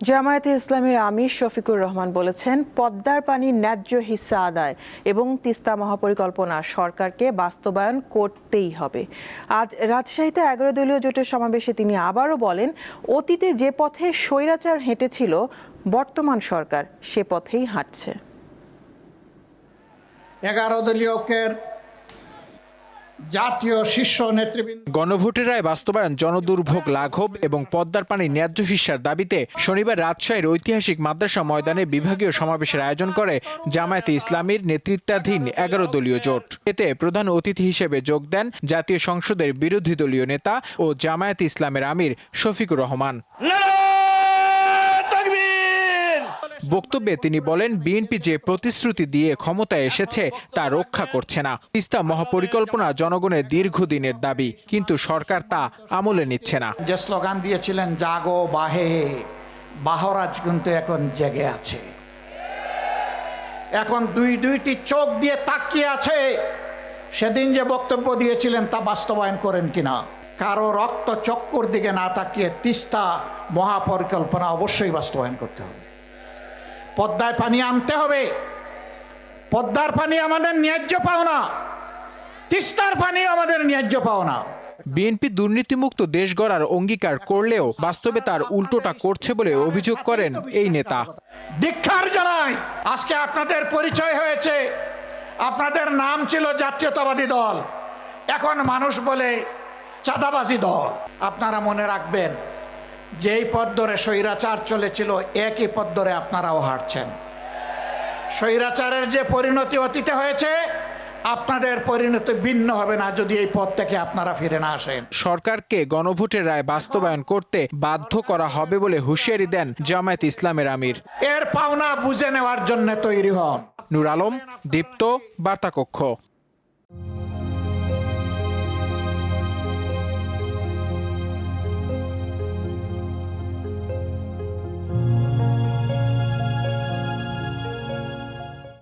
জামায়াতে ইসলামীর আমির শফিকুর রহমান বলেছেন, পদ্মার পানির ন্যায্য হিস্সা আদায় এবং তিস্তা মহাপরিকল্পনা সরকারকে বাস্তবায়ন করতেই হবে। আজ রাজশাহীতে 11 দলীয় জোটের সমাবেশে তিনি আবারও বলেন, অতীতে যে পথে স্বৈরাচার হেঁটেছিল বর্তমান সরকার সে পথেই হাঁটছে। 11 দলীয় ঐক্যের জাতীয় শীর্ষ নেতৃবৃন্দ গণভোটের রায় বাস্তবায়ন, জনদুর্ভোগ লাঘব এবং পদ্মার পানির ন্যায্য হিস্যার দাবিতে শনিবার রাজশাহীর ঐতিহাসিক মাদ্রাসা ময়দানে বিভাগীয় সমাবেশের আয়োজন করে জামায়াতে ইসলামীর নেতৃত্বাধীন 11 দলীয় জোট। এতে প্রধান অতিথি হিসেবে যোগ দেন জাতীয় সংসদের বিরোধী দলীয় নেতা ও জামায়াতে ইসলামের আমির শফিকুর রহমান। বক্তব্যে তিনি বলেন, বিএনপি যে প্রতিশ্রুতি দিয়ে ক্ষমতায় এসেছে তা রক্ষা করছে না। তিস্তা মহাপরিকল্পনা জনগণের দীর্ঘদিনের দাবি, কিন্তু সরকার তা আমলে নিচ্ছে না। যে স্লোগান দিয়েছিলেন জাগো বাহে, বাহরাজ কিন্তু এখন জেগে আছে, এখন দুইটি চোখ দিয়ে তাকিয়ে আছে। সেদিন যে বক্তব্য দিয়েছিলেন তা বাস্তবায়ন করেন কিনা। কারো রক্ত চক্কর দিকে না তাকিয়ে তিস্তা মহাপরিকল্পনা অবশ্যই বাস্তবায়ন করতে হবে। পদ্মায় পানি আনতে হবে। পদ্মার পানি আমাদের ন্যায্য পাওনা, তিস্তার পানি আমাদের ন্যায্য পাওনা। বিএনপি দুর্নীতিমুক্ত দেশ গড়ার অঙ্গীকার করলেও বাস্তবে তার উল্টোটা করছে বলে অভিযোগ করেন এই নেতা। ধিক্কার জানাই। আজকে আপনাদের পরিচয় হয়েছে, আপনাদের নাম ছিল জাতীয়তাবাদী দল, এখন মানুষ বলে চাঁদাবাজি দল। আপনারা মনে রাখবেন, যেই পথ ধরে স্বৈরাচার চলেছিল একই পথ ধরে আপনারাও হাঁটছেন। স্বৈরাচারের যে পরিণতি অতীতে হয়েছে, আপনাদের পরিণতি ভিন্ন হবে না যদি এই পথ থেকে আপনারা ফিরে না আসেন। সরকারকে গণভোটের রায় বাস্তবায়ন করতে বাধ্য করা হবে বলে হুঁশিয়ারি দেন জামায়াতে ইসলামের আমির। এর পাওনা বুঝে নেওয়ার জন্য তৈরি হন। নূর আলম, দীপ্ত, বার্তা কক্ষ।